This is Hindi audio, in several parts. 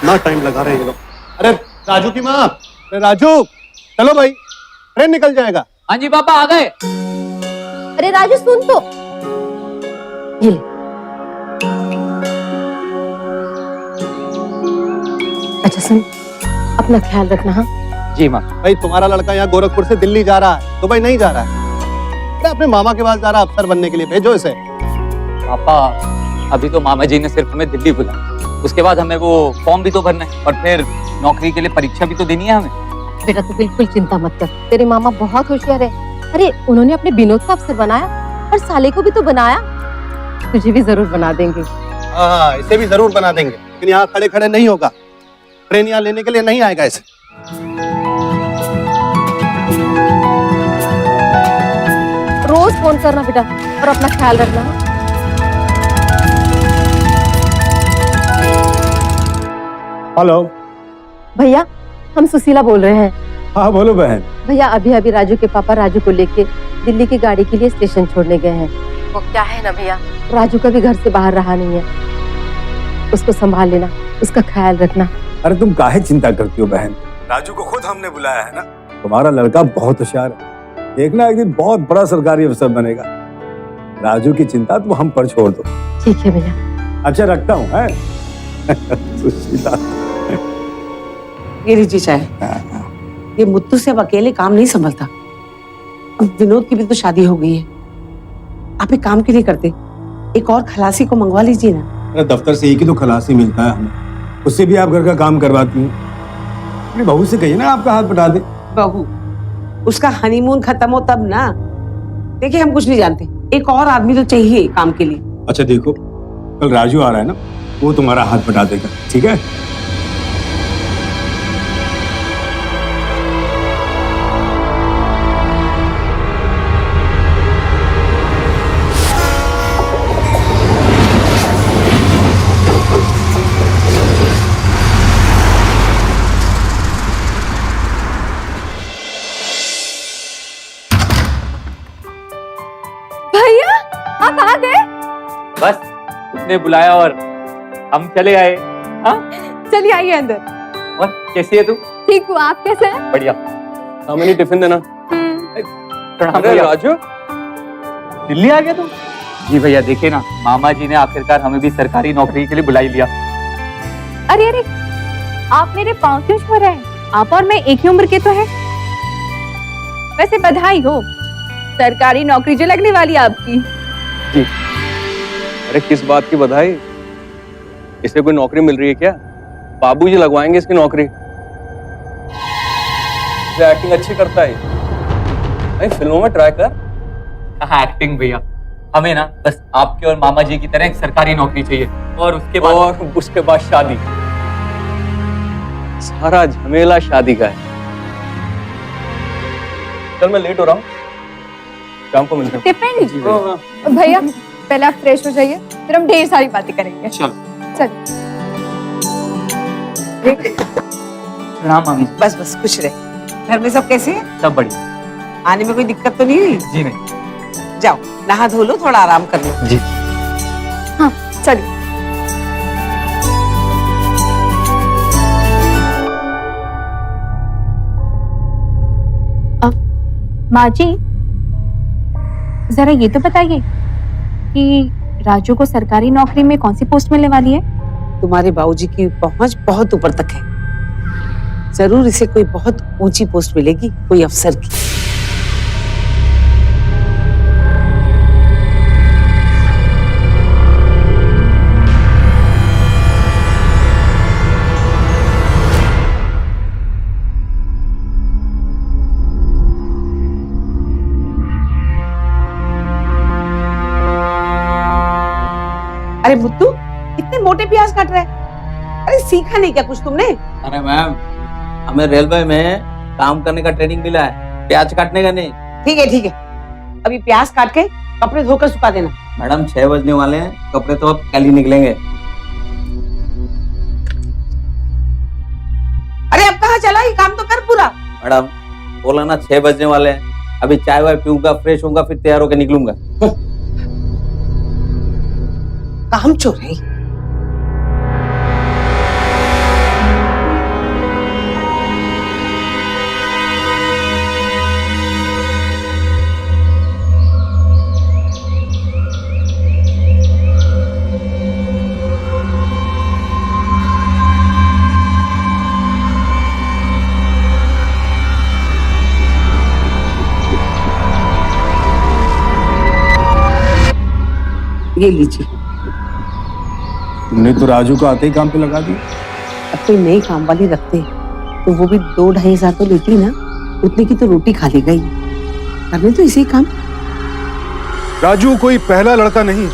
कितना टाइम लगा रहे हैं ये लोग। अरे राजू की माँ, अरे राजू चलो भाई, ट्रेन निकल जाएगा। हाँ जी पापा आ गए। अरे राजू सुन तो, ये ले। अच्छा सुन, अपना ख्याल रखना। हाँ जी माँ। भाई तुम्हारा लड़का यहाँ गोरखपुर से दिल्ली जा रहा है, दुबई नहीं जा रहा है। अरे अपने मामा के पास जा रहा है अफसर बनने के लिए, भेजो इसे। पापा अभी तो मामा जी ने सिर्फ हमें दिल्ली बुलाया, उसके बाद हमें वो फॉर्म भी तो भरना है और फिर नौकरी के लिए परीक्षा भी तो देनी है हमें। बेटा तू बिल्कुल चिंता मत कर, तेरे मामा बहुत होशियार है। अरे उन्होंने अपने विनोद को अफसर बनाया और साले को भी तो बनाया, तुझे भी जरूर बना देंगे। हाँ इसे भी जरूर बना देंगे, लेकिन यहाँ खड़े खड़े नहीं होगा। ट्रेन यहाँ लेने के लिए नहीं आएगा इसे। रोज फोन करना बेटा और अपना ख्याल रखना। हेलो भैया हम सुशीला बोल रहे हैं। हाँ बोलो बहन। भैया अभी अभी राजू के पापा राजू को लेके दिल्ली की गाड़ी के लिए स्टेशन छोड़ने गए हैं। वो क्या है ना भैया, राजू का भी घर से बाहर रहा नहीं है। उसको संभाल लेना, उसका ख्याल रखना। अरे तुम काहे चिंता करती हो बहन, राजू को खुद हमने बुलाया है ना। तुम्हारा लड़का बहुत होशियार है, देखना एक दिन बहुत बड़ा सरकारी अफसर बनेगा। राजू की चिंता तुम हम पर छोड़ दो। ठीक है भैया। अच्छा रखता हूँ है। सुशीला ये लीजिए चाय। ये मुत्तू से अब अकेले काम नहीं संभलता, अब विनोद की भी तो शादी हो गई है। आप एक काम के लिए करते, एक और खलासी को मंगवा लीजिए ना। अरे दफ्तर से एक ही तो खलासी मिलता है हमें, उससे भी आप घर का काम करवाती हैं। अपनी बहू से कहिए ना आपका हाथ बटा दे। बहू, उसका हनीमून खत्म हो तब ना। देखिए हम कुछ नहीं जानते, एक और आदमी तो चाहिए काम के लिए। अच्छा देखो, कल राजू आ रहा है ना, वो तुम्हारा हाथ बटा देगा, ठीक है। भैया आप आ गए? बस उसने बुलाया और हम चले आए। हाँ चलिए आइए अंदर। और कैसी है तू? ठीक हूँ, आप कैसे हैं? बढ़िया। मैंने टिफिन देना। प्रणाम भैया। राजू दिल्ली आ गया तुम? जी भैया देखिए ना, मामा जी ने आखिरकार हमें भी सरकारी नौकरी के लिए बुला ही लिया। अरे अरे, आप मेरे पाँव क्यों छू रहे हैं? आप और मैं एक ही उम्र के तो हैं। वैसे बधाई हो, सरकारी नौकरी जो लगने वाली है आपकी। जी। अरे किस बात की बधाई? इसे कोई नौकरी मिल रही है क्या? बाबूजी लगवाएंगे इसकी नौकरी। एक्टिंग अच्छी करता है, भाई फिल्मों में ट्राई कर। कहाँ एक्टिंग भैया, हमें ना बस आपके और मामा जी की तरह एक सरकारी नौकरी चाहिए और उसके बाद शादी। सारा झमेला शादी का है। चल मैं लेट हो रहा हूँ, शाम को मिलते हैं। टिफिन भैया पहले आप फ्रेश हो जाइए, फिर हम ढेर सारी बातें करेंगे। चलो चलिए। प्रणाम मामी। बस बस खुश रहे। घर में सब कैसे हैं? सब बढ़िया। आने में कोई दिक्कत तो नहीं हुई? जी नहीं। जाओ नहा धो लो, थोड़ा आराम कर लो। जी हाँ चलिए। माँ जी जरा ये तो बताइए कि राजू को सरकारी नौकरी में कौन सी पोस्ट मिलने वाली है? तुम्हारे बाबूजी की पहुंच बहुत ऊपर तक है, जरूर इसे कोई बहुत ऊंची पोस्ट मिलेगी, कोई अफसर की। अरे मुत्तू, इतने मोटे प्याज काट रहा है? अरे सीखा नहीं क्या कुछ तुमने? अरे मैम, हमें रेलवे में काम करने का ट्रेनिंग मिला है, प्याज काटने का नहीं। ठीक है ठीक है, अभी प्याज काट के कपड़े धोकर सुखा देना। मैडम 6 बजने वाले हैं, कपड़े तो अब कल ही निकलेंगे। अरे अब कहाँ चला, ये काम तो कर पूरा। मैडम बोला ना 6 बजने वाले हैं, अभी चाय वाय पीऊंगा, फ्रेश होऊंगा, फिर तैयार होकर निकलूंगा। काम चोर है। ये लीजिए। तुमने तो राजू को आते ही काम पे लगा दिया। अब कोई नई काम वाली रखते तो वो भी 2-2.5 हजार तो लेती ना, उतने की तो रोटी खा लेगा ही। करने तो इसी काम। राजू कोई पहला लड़का नहीं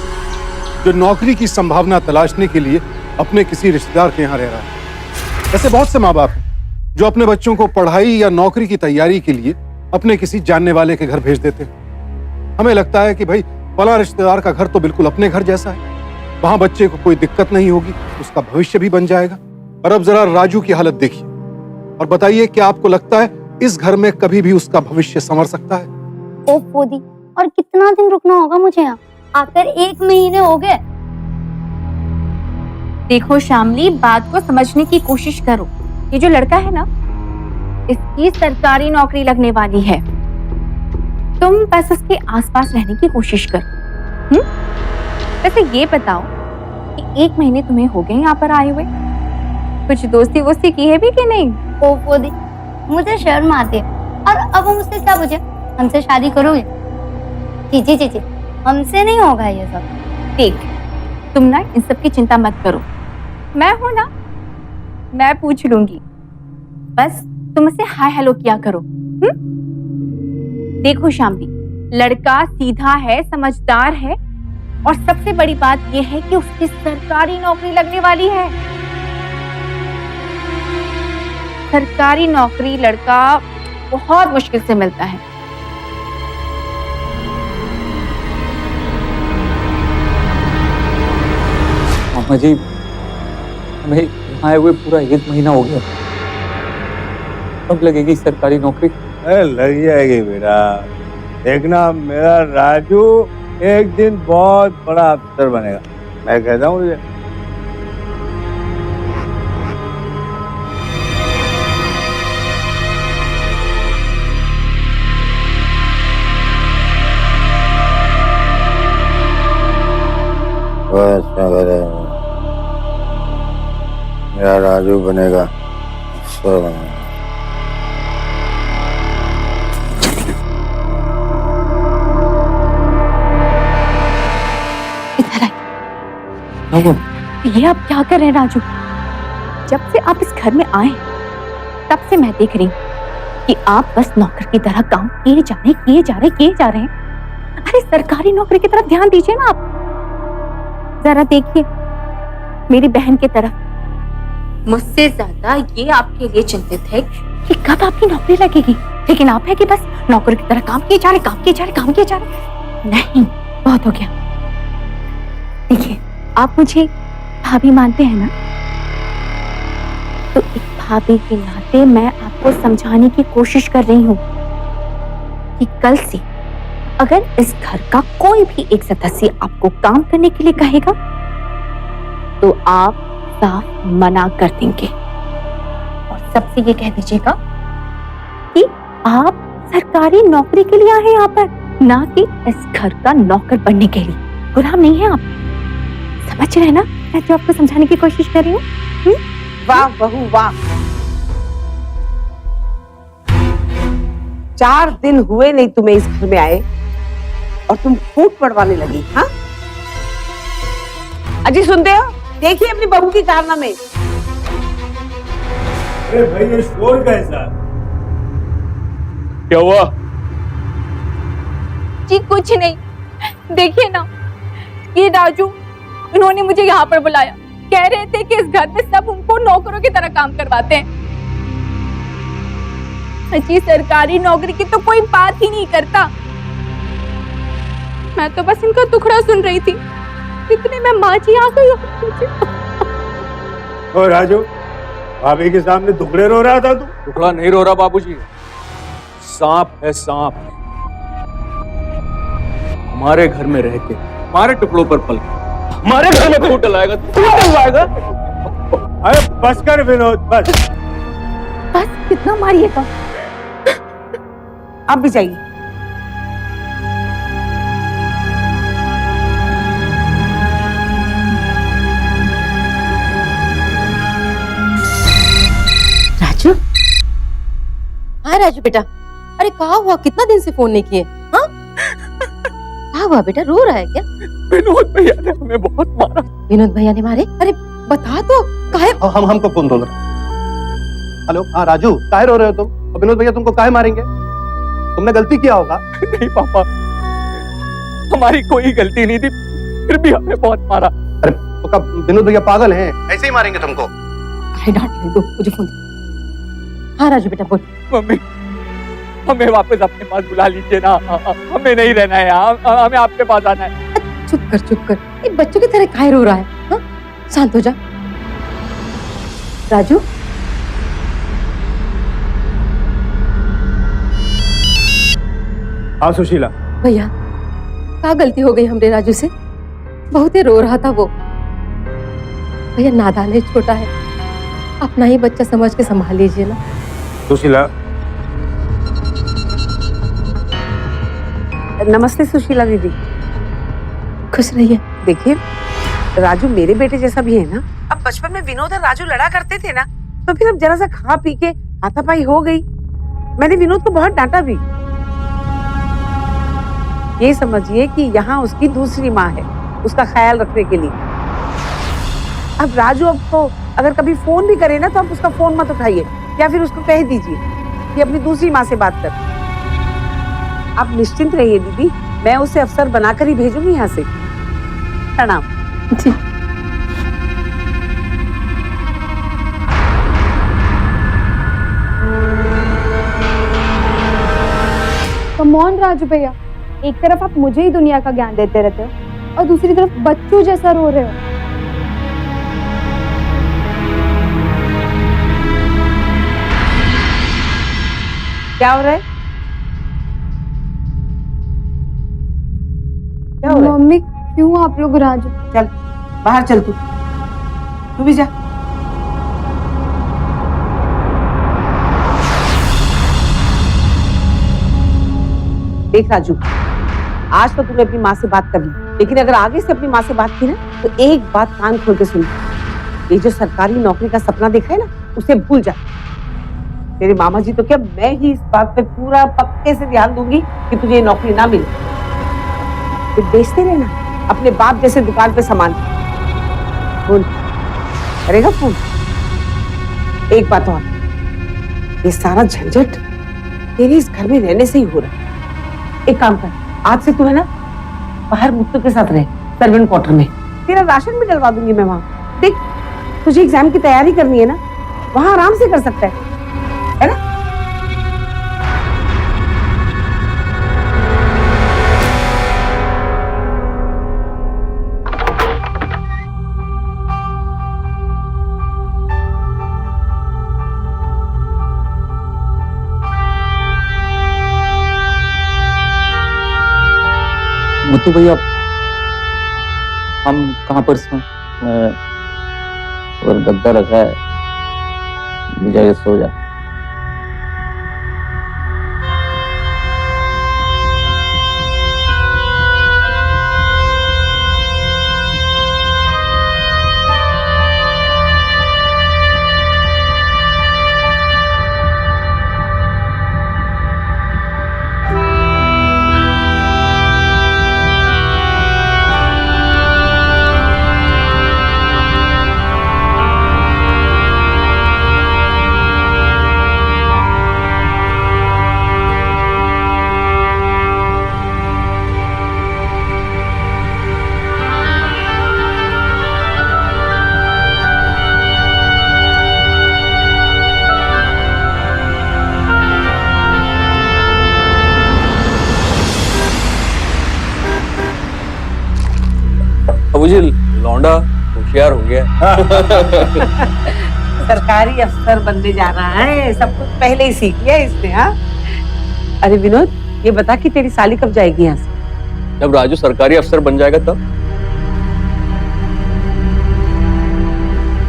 जो नौकरी की संभावना तलाशने के लिए अपने किसी रिश्तेदार के यहाँ रह रहा है। ऐसे बहुत से माँ बाप हैं जो अपने बच्चों को पढ़ाई या नौकरी की तैयारी के लिए अपने किसी जानने वाले के घर भेज देते हैं। हमें लगता है कि भाई फला रिश्तेदार का घर तो बिल्कुल अपने घर जैसा है, वहां बच्चे को कोई दिक्कत नहीं होगी, उसका भविष्य भी बन जाएगा। और अब जरा राजू की हालत देखिए और बताइए क्या आपको लगता है इस घर में कभी भी उसका भविष्य संवर सकता है? ओ फोदी, और कितना दिन रुकना होगा मुझे यहाँ? आकर 1 महीने हो गए। देखो शामली, बात को समझने की कोशिश करो। ये जो लड़का है ना, इसकी सरकारी नौकरी लगने वाली है। तुम बस उसके आसपास रहने की कोशिश करो। वैसे ये बताओ कि 1 महीने तुम्हें हो गए यहाँ पर आए हुए, कुछ दोस्ती वोस्ती की है भी कि नहीं? ओ फोदी, मुझे शर्म आती है। और अब मुझसे क्या पूछे? हमसे शादी करोगे? जी जी, हमसे नहीं होगा ये सब। देख, तुम ना इन सब की चिंता मत करो, मैं हूं ना, मैं पूछ लूंगी। बस तुम मुझसे हाय हेलो किया करो। देखो शामली, लड़का सीधा है, समझदार है, और सबसे बड़ी बात यह है कि उसकी सरकारी नौकरी लगने वाली है। सरकारी नौकरी लड़का बहुत मुश्किल से मिलता है। मामा जी, हमें यहाँ आए हुए पूरा 1 महीना हो गया। कब लगेगी सरकारी नौकरी? अरे लग जाएगी बेटा, देखना मेरा राजू एक दिन बहुत बड़ा अफसर बनेगा, मैं कहता हूँ मुझे। मेरा राजू बनेगा अफसर बनेगा। ये आप क्या कर रहे हैं राजू? जब से आप इस घर में आए तब से मैं देख रही हूँ कि आप बस नौकर की तरह काम किए जा रहे हैं। अरे सरकारी नौकरी की तरफ ध्यान दीजिए ना आप। जरा देखिए मेरी बहन की तरफ। मुझसे ज्यादा ये आपके लिए चिंतित है कि कब आपकी नौकरी लगेगी, लेकिन आप है कि बस नौकर की तरह काम किए जा रहे। नहीं, बहुत हो गया। देखिए, आप मुझे भाभी मानते हैं ना, तो एक भाभी के नाते मैं आपको समझाने की कोशिश कर रही हूँ कि कल से अगर इस घर का कोई भी एक सदस्य आपको काम करने के लिए कहेगा तो आप साफ मना कर देंगे। और सबसे ये कह दीजिएगा कि आप सरकारी नौकरी के लिए आए हैं यहाँ पर, ना कि इस घर का नौकर बनने के लिए। गुलाम नहीं है आप, समझ रहे हैं ना मैं जो आपको समझाने की कोशिश कर रही हूँ? वाह बहू वाह, 4 दिन हुए नहीं तुम्हें इस घर में आए और तुम फूट पड़वाने लगी। हाँ अजी, सुनते हो? देखिए अपनी बहू की कारनामे। अरे भाई ये शोर कैसा? क्या हुआ? जी कुछ नहीं, देखिए ना, ये राजू, उन्होंने मुझे यहाँ पर बुलाया, कह रहे थे कि इस घर में सब उनको नौकरों की तरह काम करवाते हैं। जी सरकारी नौकरी की तो कोई बात ही नहीं करता। मैं तो बस इनका दुखड़ा सुन रही थी, इतने में माँ जी आ गई। ओ राजू, भाभी के सामने दुखड़े रो रहा था तू? टुकड़ा नहीं रो रहा बाबूजी, सांप है सांप। हमारे घर में रह के हमारे टुकड़ों पर पल के हमारे घर में फूट लाएगा, तू डलवाएगा। अरे बस कर विनोद, बस कितना मारिएगा? आप भी जाइए। राजू, हाँ राजू बेटा, अरे कहाँ हुआ? कितना दिन से फोन नहीं किए? हाँ कहाँ हुआ बेटा? रो रहा है क्या? विनोद भैया ने हमें बहुत मारा। विनोद भैया ने मारे? अरे बता तो, काहे? हमको कौन बोल रहा है? हेलो, हाँ राजू, काहे रो रहे हो तुम? और विनोद भैया तुमको काहे मारेंगे? तुमने गलती किया होगा। नहीं पापा, हमारी कोई गलती नहीं थी, फिर भी हमें बहुत मारा। अरे तो कब विनोद भैया पागल हैं? ऐसे ही मारेंगे तुमको। काहे डांट रहे हो? दो मुझे फोन दो। हाँ राजू बेटा बोल। मम्मी, हमें वापस अपने पास बुला लीजिए ना, हमें नहीं रहना है यहाँ, हमें आपके पास आना है। चुप कर। ये बच्चों की तरह काहे रो रहा है? हाँ? शांत हो जा। राजू, हाँ सुशीला। भैया क्या गलती हो गई हमरे राजू से? बहुत ही रो रहा था वो। भैया नादान है, छोटा है, अपना ही बच्चा समझ के संभाल लीजिए ना। सुशीला, नमस्ते सुशीला दीदी। खुश रहिए। देखिए, राजू मेरे बेटे जैसा भी है ना। अब बचपन में विनोद और राजू लड़ा करते थे ना, तो फिर अब जरा सा खा पी के हाथापाई हो गई। मैंने विनोद को बहुत डांटा भी। ये समझिए कि यहाँ उसकी दूसरी माँ है, उसका ख्याल रखने के लिए। अब राजू आपको अगर कभी फोन भी करे ना, तो आप उसका फोन मत उठाइए, या फिर उसको कह दीजिए कि अपनी दूसरी माँ से बात कर। आप निश्चिंत रहिए दीदी, मैं उसे अफसर बनाकर ही भेजूंगी यहाँ से। प्रणाम। जी। कम ऑन राजू भैया, एक तरफ आप मुझे ही दुनिया का ज्ञान देते रहते हो और दूसरी तरफ बच्चों जैसा रो रहे हो। क्या हो रहा है? क्या हो रहा है? मम्मी क्यों आप लोग राजू? चल बाहर चल, तू भी जा। देख राजू, आज तो तूने अपनी माँ से बात कर ली, लेकिन अगर आगे से अपनी माँ से बात की ना, तो एक बात कान खोल के सुन। ये जो सरकारी नौकरी का सपना देखा है ना, उसे भूल जा। तेरे मामा जी तो क्या, मैं ही इस बात पे पूरा पक्के से ध्यान दूंगी कि तुझे ये नौकरी ना मिले। फिर बेचते रहना अपने बाप जैसे दुकान पे सामान। बोल, करेगा फोन? एक बात और, ये सारा झंझट तेरे इस घर में रहने से ही हो रहा है। एक काम कर, आज से तू है ना बाहर मुत्तू के साथ रहे, सर्वेंट क्वार्टर में। तेरा राशन भी डलवा दूंगी मैं वहां। देख, तुझे एग्जाम की तैयारी करनी है ना, वहां आराम से कर सकता है ना? मुत्तू भैया, हम कहाँ पर सों? और गद्दा रखा है, जाके सो जा। बाबूजी, लौंडा होशियार हो गया। सरकारी अफसर बनने जा रहा है, सब कुछ पहले ही सीख लिया इसने। हाँ, अरे विनोद, ये बता कि तेरी साली कब जाएगी यहाँ से? जब राजू सरकारी अफसर बन जाएगा तब।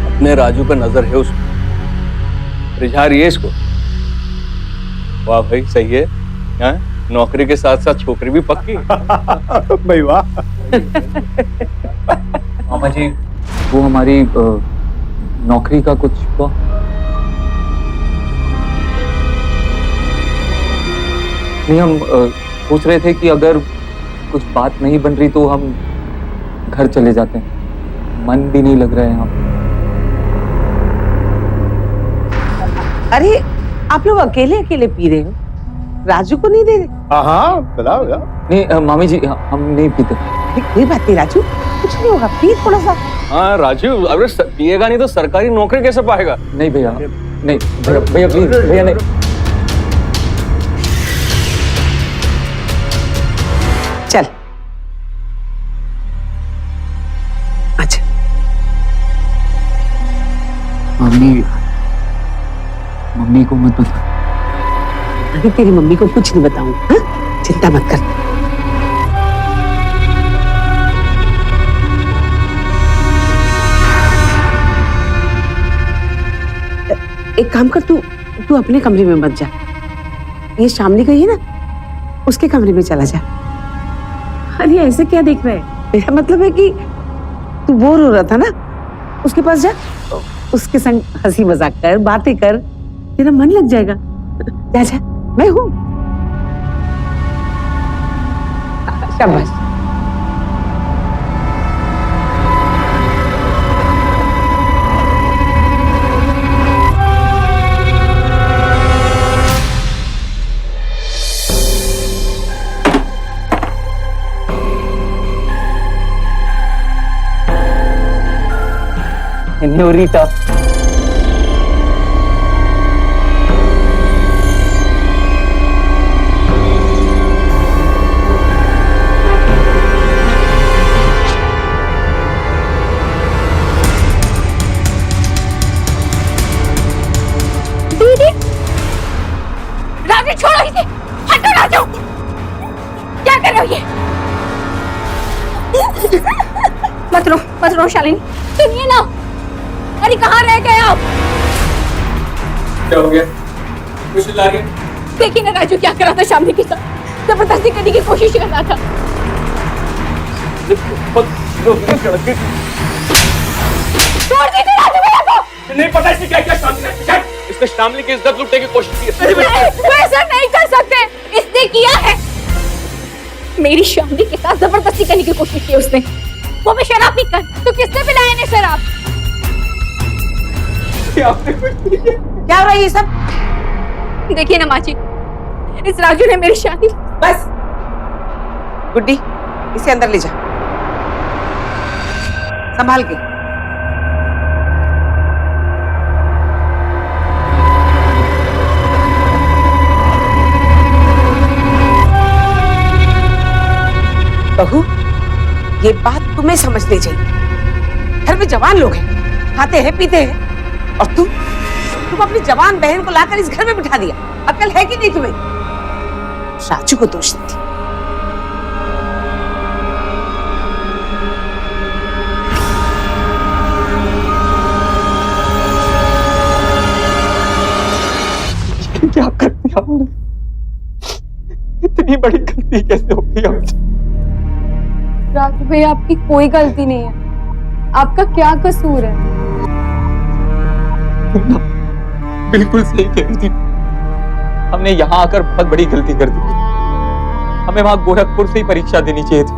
अपने राजू पे नजर है उसको, रिझा रही है इसको। वाह भाई, सही है। हाँ? नौकरी के साथ साथ छोकरी भी पक्की। भाई वाह। मामा जी, वो हमारी नौकरी का कुछ हुआ? नहीं, हम सोच रहे थे कि अगर कुछ बात नहीं बन रही तो हम घर चले जाते हैं, मन भी नहीं लग रहा है यहाँ पे। अरे आप लोग अकेले अकेले पी रहे हो, राजू को नहीं दे रहे? हाँ बताओ यार। नहीं मामी जी, हम नहीं पीते। कोई बात नहीं राजू, कुछ नहीं होगा, पी थोड़ा सा। हाँ राजीव, अगर पिएगा नहीं तो सरकारी नौकरी कैसे पाएगा? नहीं भैया, नहीं भैया, भैया प्लीज, भैया नहीं। चल अच्छा। मम्मी को मत बता। अभी तेरी मम्मी को कुछ नहीं बताऊंगा, हाँ? चिंता मत कर। एक काम कर, तू अपने कमरे में मत जा, ये शामली गई है ना, उसके कमरे में चला जा। अरे ऐसे क्या देख रहा है? मेरा मतलब है कि तू बोर हो रहा था ना, उसके पास जा, उसके संग हंसी मजाक कर, बातें कर, तेरा मन लग जाएगा। जा जा, मैं हूं। शाबाश। Señorita. दीदी, राजू छोड़ो इसे, हटो राजू, क्या कर रहे हो ये? मत रो शालिनी, सुनिए ना। अरे कहाँ रह गए आप? क्या हो गया? कुछ ला रही है? देखिए ना राजू क्या कर रहा था शामली के साथ, जबरदस्ती करने की कोशिश कर रहा था। छोड़ दीजिए राजू भैया को। नहीं पता इसने क्या किया शामली ने? इसने शामली की इज्जत लूटने की कोशिश की है। वो ऐसा नहीं कर सकते, इसने किया है। मेरी शामली के साथ जबरदस्ती करने की कोशिश की उसने। वो भी शराब पीकर। तो किसने पिलाया इन्हें शराब? क्या हो रहा है ये सब? देखिए ना माँ जी, इस राजू ने मेरी शादी। बस गुड्डी, इसे अंदर ले जा, संभाल के। बहू, ये बात तुम्हें समझनी चाहिए। घर में जवान लोग हैं, खाते हैं पीते हैं, और तुम अपनी जवान बहन को लाकर इस घर में बिठा दिया। अकल है कि नहीं तुम्हें? राजू को दोष देती। क्या कर दिया हमने? इतनी बड़ी गलती कैसे हो गई हमसे? राजू भैया, आपकी कोई गलती नहीं है, आपका क्या कसूर है? बिल्कुल सही कह रही थी, हमने यहाँ आकर बहुत बड़ी गलती कर दी। हमें वहां गोरखपुर से ही परीक्षा देनी चाहिए थी।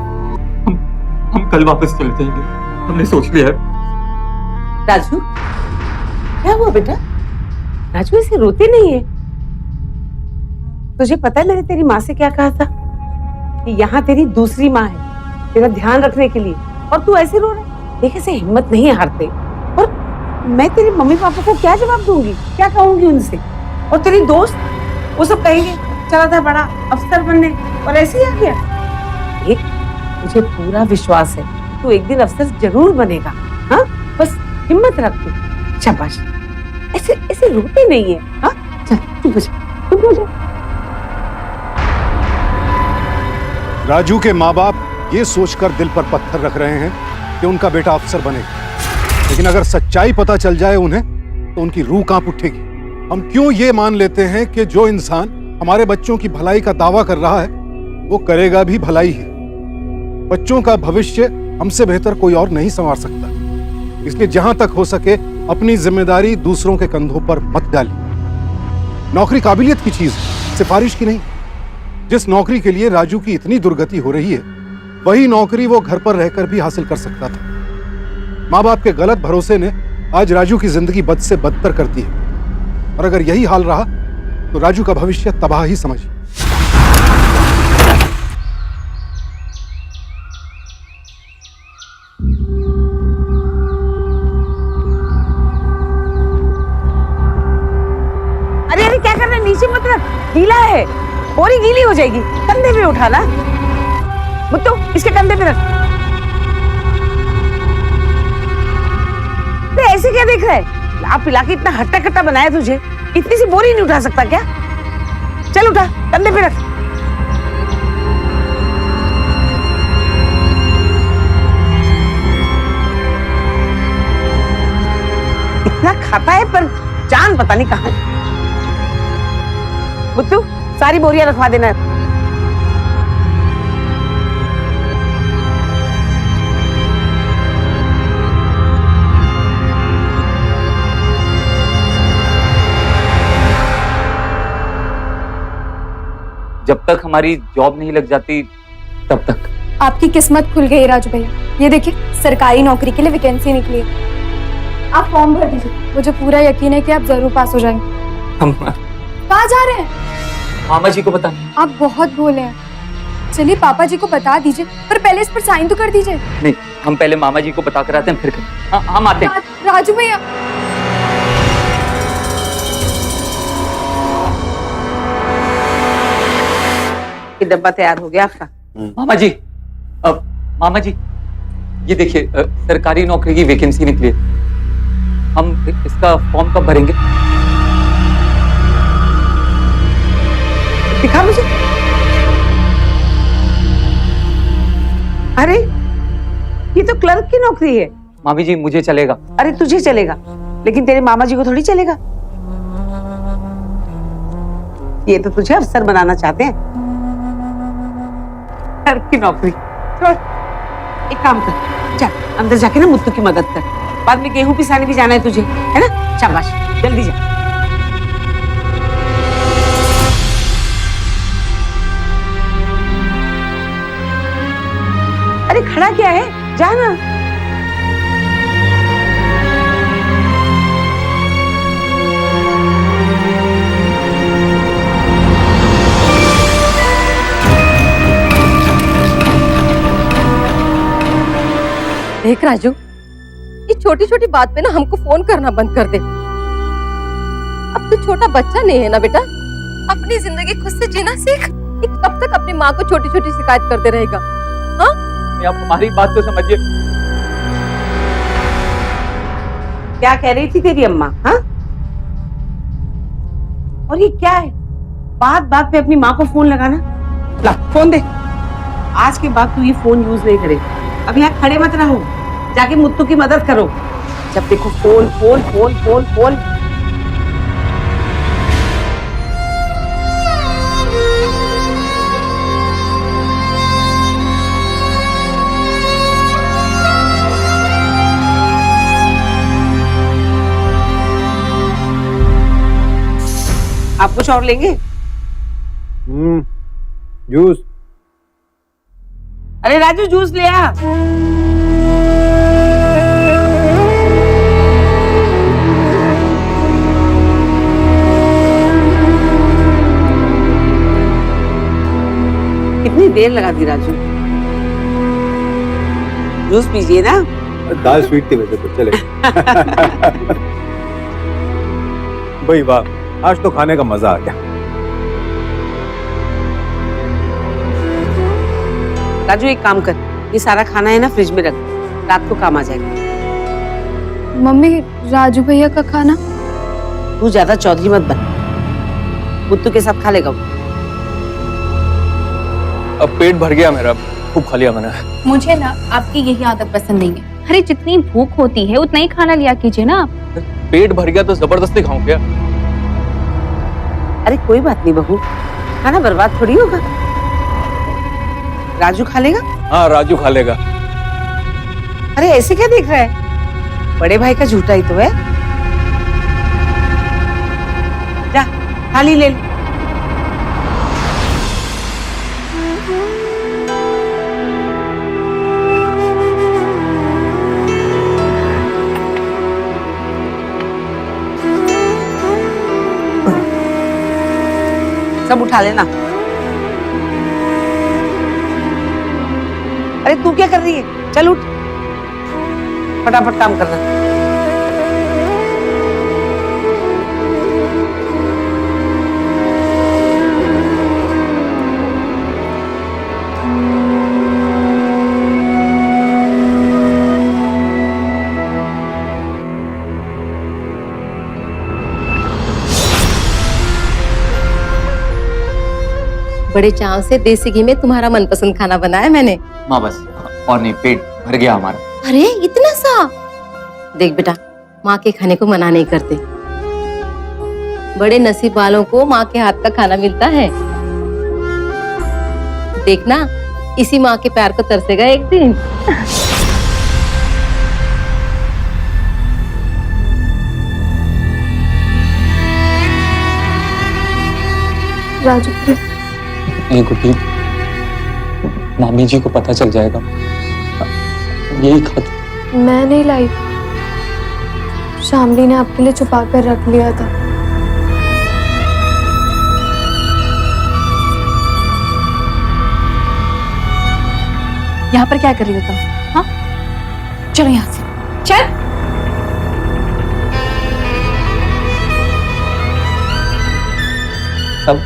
हम कल वापस चले जाएंगे, हमने सोच लिया है। राजू, क्या हुआ बेटा? राजू ऐसे रोते नहीं है। तुझे पता है मैंने तेरी माँ से क्या कहा था कि यहाँ तेरी दूसरी माँ है, तेरा ध्यान रखने के लिए, और तू ऐसे रो रहा है। देख, ऐसे हिम्मत नहीं हारते। और मैं तेरे मम्मी पापा को क्या जवाब दूंगी, क्या कहूंगी उनसे? और तेरी दोस्त, वो सब कहेंगे चला था बड़ा अफसर बनने और ऐसे ही आ गया। देख, मुझे पूरा विश्वास है तू एक दिन अफसर जरूर बनेगा। हाँ, बस हिम्मत रख तू। शाबाश। ऐसे ऐसे रोते नहीं है। हाँ, चल तू बजा। राजू के माँ बाप ये सोचकर दिल पर पत्थर रख रहे हैं कि उनका बेटा अफसर बनेगा, लेकिन अगर सच्चाई पता चल जाए उन्हें तो उनकी रूह कांप उठेगी। हम क्यों ये मान लेते हैं कि जो इंसान हमारे बच्चों की भलाई का दावा कर रहा है वो करेगा भी भलाई ही। बच्चों का भविष्य हमसे बेहतर कोई और नहीं संवार सकता, इसलिए जहां तक हो सके अपनी जिम्मेदारी दूसरों के कंधों पर मत डालिए। नौकरी काबिलियत की चीज है, सिफारिश की नहीं। जिस नौकरी के लिए राजू की इतनी दुर्गति हो रही है वही नौकरी वो घर पर रहकर भी हासिल कर सकता था। माँ बाप के गलत भरोसे ने आज राजू की जिंदगी बद से बदतर कर दी है, और अगर यही हाल रहा तो राजू का भविष्य तबाह ही समझिए। अरे अरे क्या कर रहे हैं, नीचे मत रख, गीला है, बोरी गीली हो जाएगी। कंधे पे उठाना मुत्तू, इसके कंधे पे रख। ऐसे क्या देख रहा है? आप पिला के इतना हट्टा कट्टा बनाया तुझे, इतनी सी बोरी नहीं उठा सकता क्या? चल उठा, कंधे पे रख। इतना खाता है पर जान पता नहीं कहाँ है। मुत्तू, सारी बोरियां रखवा देना। जब तक हमारी जॉब नहीं लग जाती तब तक। आपकी किस्मत खुल गई राजू भैया, ये देखिए सरकारी नौकरी के लिए वैकेंसी निकली है। आप फॉर्म भर दीजिए, मुझे पूरा यकीन है कि आप जरूर पास हो जाएंगे। हम कहाँ जा रहे हैं? मामा जी को बता। आप बहुत भोले हैं, चलिए पापा जी को बता दीजिए, पर पहले इस पर साइन तो कर दीजिए। नहीं, हम पहले मामा जी को बता कर आते हैं, फिर हाँ, हम आते हैं। राजू भैया, ये डब्बा तैयार हो गया आपका। मामा जी, अब मामा जी ये देखिए, सरकारी नौकरी की वैकेंसी निकली है। हम इसका फॉर्म कब भरेंगे? दिखा मुझे। अरे ये तो क्लर्क की नौकरी है। मामी जी मुझे चलेगा। अरे तुझे चलेगा, लेकिन तेरे मामा जी को थोड़ी चलेगा। ये तो तुझे अफसर बनाना चाहते हैं। क्लर्क की नौकरी छोड़, एक काम कर, जा अंदर जाके ना मुत्तू की मदद कर। बाद में गेहूं पिसाने भी जाना है तुझे, है ना? शाबाश, जल्दी जा। अरे खड़ा क्या है, जा ना। देख राजू, ये छोटी छोटी बात पे ना हमको फोन करना बंद कर दे। अब तू छोटा बच्चा नहीं है ना बेटा, अपनी जिंदगी खुद से जीना सीख। कब तक अपनी माँ को छोटी छोटी शिकायत करते रहेगा? हाँ, आप हमारी बात तो समझिए। क्या कह रही थी तेरी अम्मा? हाँ, और ये क्या है, बात बात पे अपनी माँ को फोन लगाना? ला फोन दे। आज के बाद तू ये फोन यूज नहीं करेगा। अब यहाँ खड़े मत रहो, जाके मुत्तू की मदद करो। जब देखो phone phone phone phone phone. आप कुछ और लेंगे? जूस। अरे राजू, जूस ले आ। कितनी देर लगा दी राजू, जूस पीजिए ना। दाल स्वीट थी वैसे तो चले। भाई वाह, आज तो खाने का मजा आ गया। राजू एक काम कर, ये सारा खाना है ना फ्रिज में रख, रात को काम आ जाएगा। मम्मी राजू भैया का खाना? तू ज्यादा चौधरी मत बन, मुत्तू के साथ खा लेगा वो। अब पेट भर गया मेरा, खूब खा लिया मैंने। मुझे ना आपकी यही आदत पसंद नहीं है। अरे जितनी भूख होती है उतना ही खाना लिया कीजिए ना आप। पेट भर गया तो जबरदस्ती खाऊं क्या? अरे कोई बात नहीं बहू, खाना बर्बाद थोड़ी होगा। राजू खा लेगा? हाँ, राजू खा लेगा। अरे ऐसे क्या देख रहा है, बड़े भाई का झूठा ही तो है। जा थाली ले ले। सब उठा लेना। अरे तू क्या कर रही है? चल उठ, फटाफट काम करना। बड़े चाव से देसी घी में तुम्हारा मनपसंद खाना बनाया मैंने। माँ बस और नहीं, पेट भर गया हमारा। अरे इतना सा? देख बेटा, माँ के खाने को मना नहीं करते। बड़े नसीब वालों को माँ के हाथ का खाना मिलता है। देखना, इसी माँ के प्यार को तरसेगा एक दिन। राजू नहीं गुड्डी, मामी जी को पता चल जाएगा। यही खाते। मैं नहीं लाई, शामली ने आपके लिए छुपा कर रख लिया था। यहाँ पर क्या कर रही हो तुम? हाँ, चलो यहाँ से, चल। सब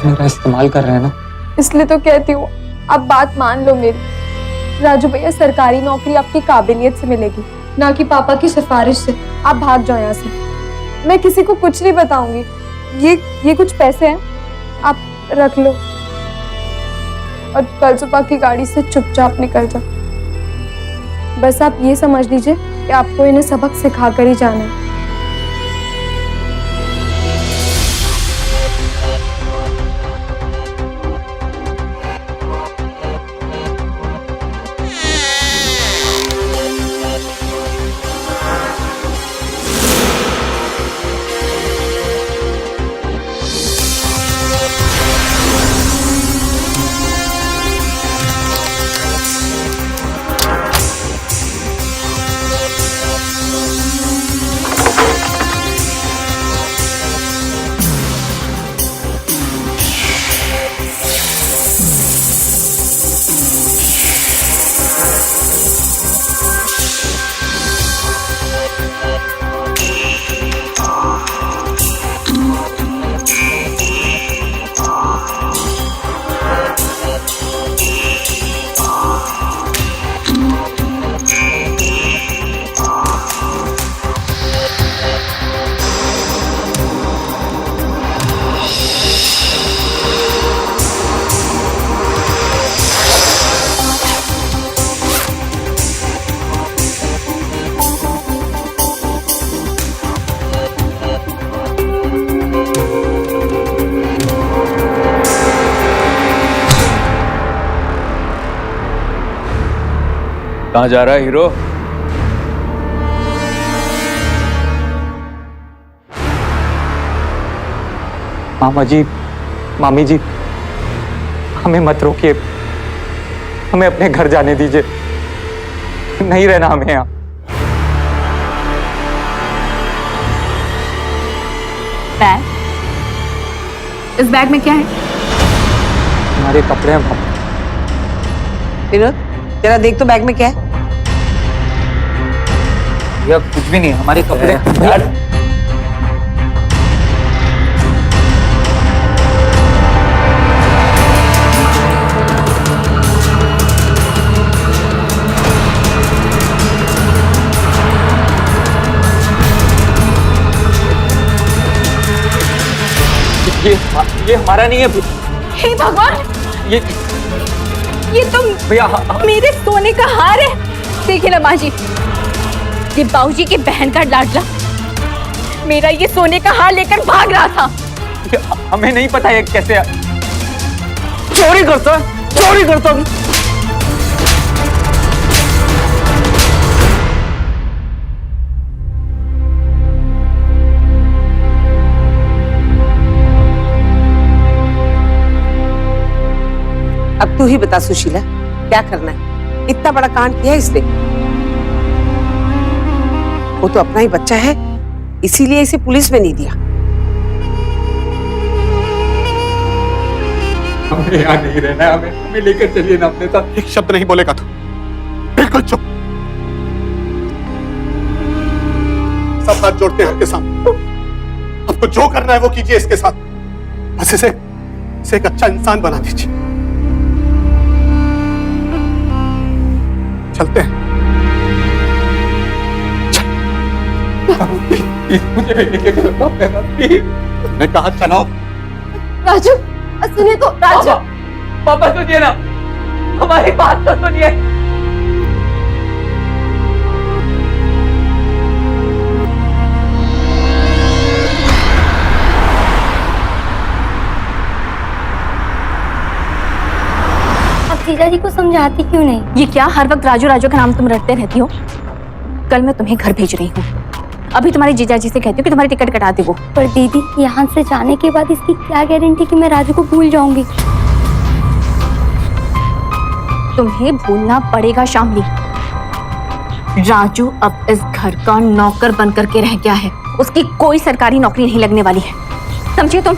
मेरा इस्तेमाल कर रहे हैं ना। इसलिए तो कहती हूँ, आप बात मान लो मेरी। राजू भैया, सरकारी नौकरी आपकी काबिलियत से मिलेगी, ना कि पापा की सिफारिश से। आप भाग जाओ यहाँ से। मैं किसी को कुछ नहीं बताऊंगी। ये कुछ पैसे हैं, आप रख लो और कल सुबह की गाड़ी से चुपचाप निकल जाओ। बस आप ये समझ लीजिए कि आपको इन्हें सबक सिखा कर ही जाना है। कहाँ जा रहा है हीरो? मामा जी, मामी जी, हमें मत रोकिए, हमें अपने घर जाने दीजिए। नहीं रहना हमें यहाँ। बैग? इस बैग में क्या है? हमारे कपड़े हैं पापा। विनोद, जरा देख तो बैग में क्या है। यह कुछ भी नहीं, हमारे कपड़े। ये हमारा नहीं है। हे भगवान, ये तो भैया मेरे सोने का हार है। देखिए ना माँ जी, ये बाबूजी की बहन का लाडला मेरा ये सोने का हार लेकर भाग रहा था। हमें नहीं पता ये कैसे चोरी करता है, चोरी करता हूँ। अब तू ही बता सुशीला, क्या करना है? इतना बड़ा कांड किया इसने। वो तो अपना ही बच्चा है, इसीलिए इसे पुलिस में नहीं दिया। हमें यहाँ नहीं रहना है, हमें लेकर चलिए ना अपने साथ। एक शब्द नहीं बोलेगा तू, बिल्कुल चुप। सब हाथ जोड़ते हैं आपके सामने, आपको जो करना है वो कीजिए इसके साथ, बस इसे एक अच्छा इंसान बना दीजिए। चलते हैं। मुझे भी लेके चलो अपने साथ, प्लीज। मैं कहा चलो। राजू सुनिए तो, राजू। पापा सुनिए ना, हमारी बात तो सुनिए। जीजा जी को समझाती क्यों नहीं? ये क्या हर वक्त राजू राजू का नाम तुम रटते रहती हो? कल मैं तुम्हें घर भेज रही हूँ, अभी तुम्हारे जीजा जी से कहती हूँ कि तुम्हारी टिकट कटा दे वो। पर दीदी, यहाँ से जाने के बाद इसकी क्या गारंटी कि मैं राजू को भूल जाऊंगी? तुम्हें भूलना पड़ेगा शामली। राजू अब इस घर का नौकर बनकर के रह गया है, उसकी कोई सरकारी नौकरी नहीं लगने वाली है, समझे तुम?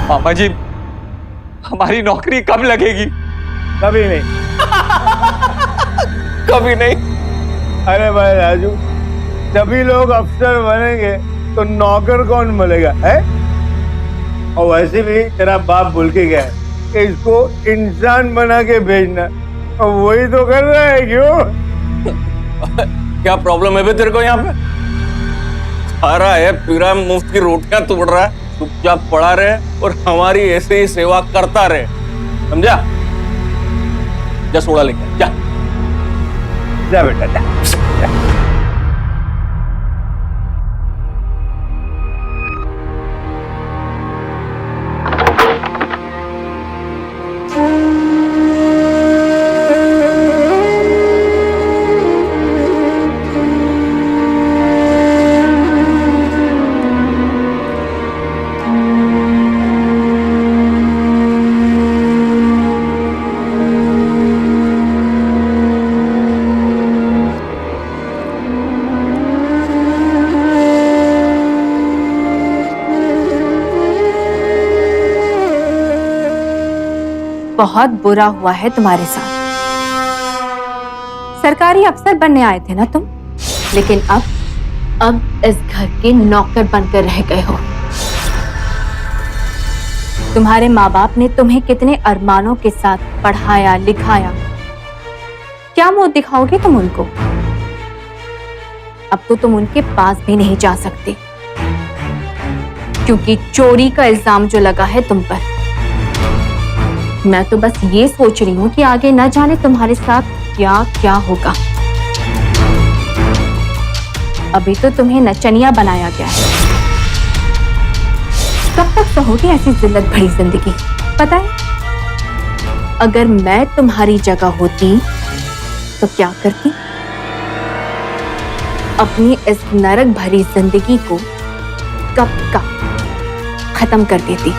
मामा जी, हमारी नौकरी कब लगेगी? कभी नहीं। कभी नहीं। अरे भाई राजू, सभी लोग अफसर बनेंगे तो नौकर कौन बनेगा है? और वैसे भी तेरा बाप बोल के गया है कि इसको इंसान बना के भेजना, और वही तो कर रहा है। क्यों? क्या प्रॉब्लम है बे तेरे को यहाँ पे? खा रहा है, पी रहा है, मुफ्त की रोटियां तोड़ रहा है, चुपचाप पड़ा रहे और हमारी ऐसे ही सेवा करता रहे, समझा? जा सोडा लेके जा। जा बेटा जा। बहुत बुरा हुआ है तुम्हारे साथ। सरकारी अफसर बनने आए थे ना तुम, लेकिन अब इस घर के नौकर बनकर रह गए हो। तुम्हारे माँ बाप ने तुम्हें कितने अरमानों के साथ पढ़ाया लिखाया, क्या मुंह दिखाओगे तुम उनको? अब तो तुम उनके पास भी नहीं जा सकते, क्योंकि चोरी का इल्जाम जो लगा है तुम पर। मैं तो बस ये सोच रही हूँ कि आगे न जाने तुम्हारे साथ क्या क्या होगा। अभी तो तुम्हें नचनिया बनाया गया है, कब तक सहोगी ऐसी जिल्लत भरी जिंदगी? पता है, अगर मैं तुम्हारी जगह होती तो क्या करती? अपनी इस नरक भरी जिंदगी को कब का खत्म कर देती।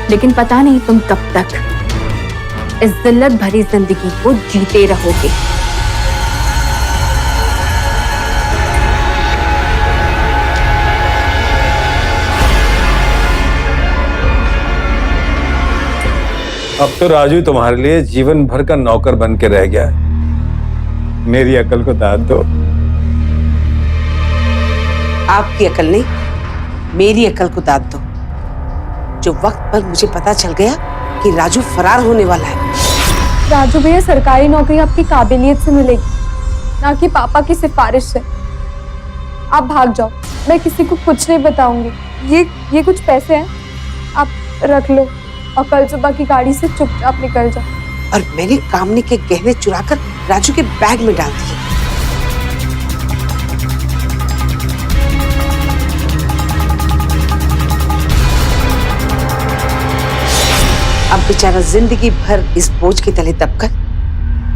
लेकिन पता नहीं तुम कब तक इस जिल्लत भरी जिंदगी को जीते रहोगे। अब तो राजू तुम्हारे लिए जीवन भर का नौकर बन के रह गया है। मेरी अकल को दाद दो। आपकी अकल नहीं, मेरी अकल को दाद दो। जो वक्त पर मुझे पता चल गया कि राजू फरार होने वाला है। राजू भैया, सरकारी नौकरी आपकी काबिलियत से मिलेगी, ना कि पापा की सिफारिश से। आप भाग जाओ, मैं किसी को कुछ नहीं बताऊंगी। ये कुछ पैसे हैं, आप रख लो और कल सुबह की गाड़ी से चुपचाप निकल जाओ। और मैंने कामनी के गहने चुराकर राजू के बैग में डाल दिए। अब बेचारा जिंदगी भर इस बोझ के तले दबकर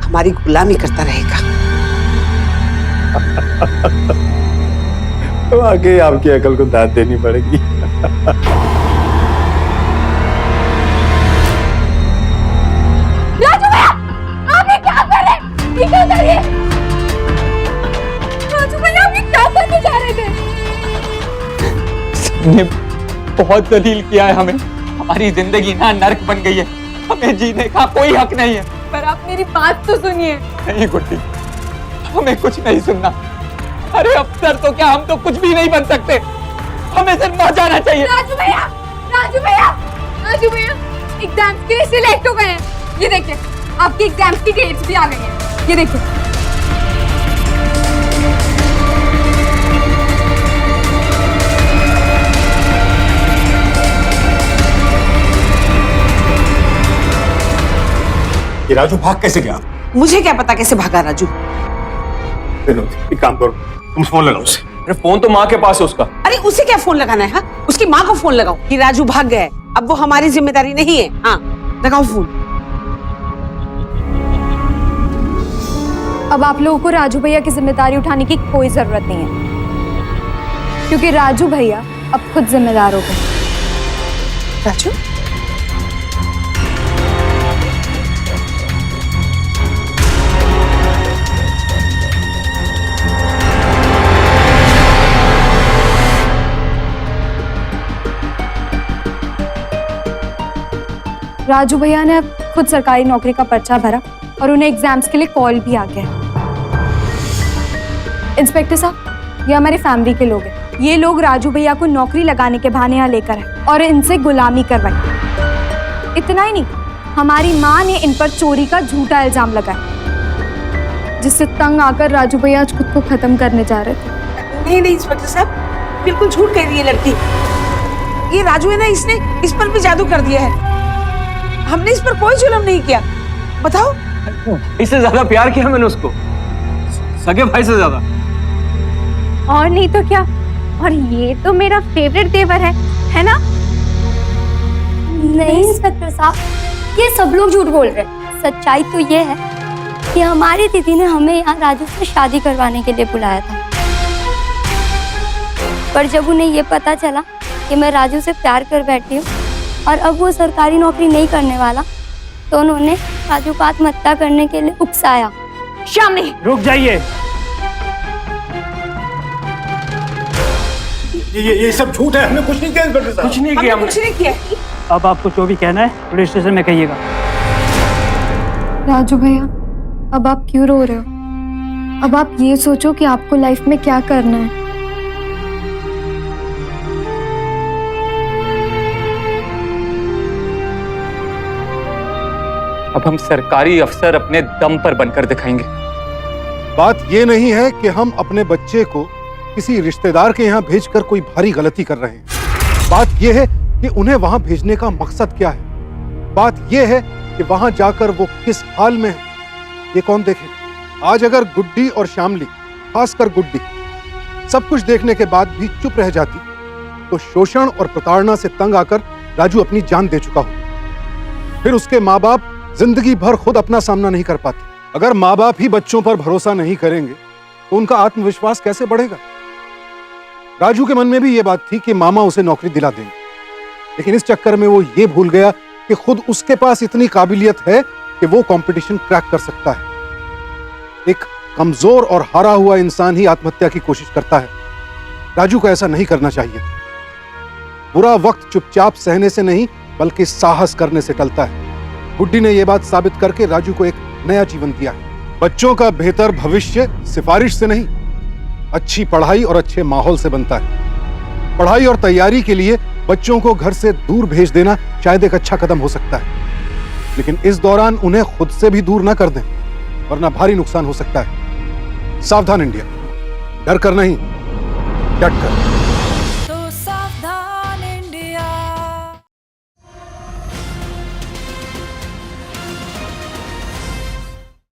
हमारी गुलामी करता रहेगा। तो आगे आपकी अकल को दाद देनी पड़ेगी। राजू भैया, आप ये क्या कर रहे हैं? राजू भैया, आप ये क्या करने जा रहे हैं? तुमने बहुत दलील किया है हमें। हमारी जिंदगी ना नर्क बन गई है, हमें जीने का कोई हक नहीं है। पर आप मेरी बात तो सुनिए। नहीं गुड्डी, हमें कुछ नहीं सुनना। अरे अफसर तो क्या, हम तो कुछ भी नहीं बन सकते। हमें सिर्फ मर जाना चाहिए। राजू भैया, राजू भैया, राजू भैया, एग्जाम्स के लिए सिलेक्ट हो गए हैं। ये देखिए, आपकी एग्जाम्स की डेट्स भी आ गई हैं। ये देखिए। ये राजू भाग कैसे गया? मुझे क्या पता कैसे भागा राजू। विनोद, एक काम करो, तुम फोन लगाओ उसे। अरे फोन तो माँ के पास है उसका। अरे उसे क्या फोन लगाना है? हाँ, उसकी माँ को फोन लगाओ कि राजू भाग गया है। अब वो हमारी जिम्मेदारी नहीं है। हाँ, लगाओ फोन। अब आप लोगों को राजू भैया की जिम्मेदारी उठाने की कोई जरूरत नहीं है, क्योंकि राजू भैया अब खुद जिम्मेदार हो गए। राजू, राजू भैया ने अब खुद सरकारी नौकरी का पर्चा भरा और उन्हें एग्जाम्स के लिए कॉल भी आ गया। इंस्पेक्टर साहब, ये हमारी फैमिली के लोग हैं। ये लोग राजू भैया को नौकरी लगाने के बहाने यहाँ लेकर आए और इनसे गुलामी करवाई। इतना ही नहीं, हमारी माँ ने इन पर चोरी का झूठा इल्जाम लगाया, जिससे तंग आकर राजू भैया आज खुद को खत्म करने जा रहे थे। नहीं नहीं इंस्पेक्टर साहब, बिल्कुल झूठ कह रही है लड़की। ये राजू है ना, इसने इस पर भी जादू कर दिया है। हमने इस पर कोई जुल्म नहीं किया। बताओ, इससे ज्यादा प्यार किया मैंने उसको, सगे भाई से ज्यादा। और नहीं तो क्या। और ये तो मेरा फेवरेट देवर है ना? नहीं इंस्पेक्टर साहब, ये सब लोग झूठ बोल रहे हैं। सच्चाई तो ये है कि हमारी दीदी ने हमें यहाँ राजू से शादी करवाने के लिए बुलाया था, पर जब उन्हें ये पता चला कि मैं राजू से प्यार कर बैठी हूँ और अब वो सरकारी नौकरी नहीं करने वाला, तो उन्होंने राजू को आत्महत्या करने के लिए उकसाया। शामनी, रुक जाइए। ये सब झूठ है, हमने कुछ नहीं किया इंस्पेक्टर साहब। कुछ नहीं किया हमने। कुछ नहीं किया। अब आपको जो भी कहना है पुलिस स्टेशन में कहिएगा। राजू भैया, अब आप क्यों रो रहे हो? अब आप ये सोचो कि आपको लाइफ में क्या करना है। अब हम सरकारी अफसर अपने दम पर बनकर दिखाएंगे। बात ये नहीं है कि हम अपने बच्चे को किसी रिश्तेदार के यहाँ भेजकर कोई भारी गलती कर रहे हैं। बात यह है कि उन्हें वहां भेजने का मकसद क्या है। बात यह है कि वहां जाकर वो किस हाल में है, ये कौन देखेगा। आज अगर गुड्डी और शामली, खासकर गुड्डी, सब कुछ देखने के बाद भी चुप रह जाती, तो शोषण और प्रताड़ना से तंग आकर राजू अपनी जान दे चुका हो। फिर उसके माँ बाप जिंदगी भर खुद अपना सामना नहीं कर पाते। अगर माँ बाप ही बच्चों पर भरोसा नहीं करेंगे तो उनका आत्मविश्वास कैसे बढ़ेगा। राजू के मन में भी ये बात थी कि मामा उसे नौकरी दिला देंगे, लेकिन इस चक्कर में वो ये भूल गया कि खुद उसके पास इतनी काबिलियत है कि वो कंपटीशन क्रैक कर सकता है। एक कमजोर और हारा हुआ इंसान ही आत्महत्या की कोशिश करता है। राजू को ऐसा नहीं करना चाहिए। बुरा वक्त चुपचाप सहने से नहीं बल्कि साहस करने से टलता है। गुड्डी ने यह बात साबित करके राजू को एक नया जीवन दिया है। बच्चों का बेहतर भविष्य सिफारिश से नहीं, अच्छी पढ़ाई और अच्छे माहौल से बनता है। पढ़ाई और तैयारी के लिए बच्चों को घर से दूर भेज देना शायद एक अच्छा कदम हो सकता है, लेकिन इस दौरान उन्हें खुद से भी दूर ना कर दें, वरना भारी नुकसान हो सकता है। सावधान इंडिया, डर कर नहीं, डट कर।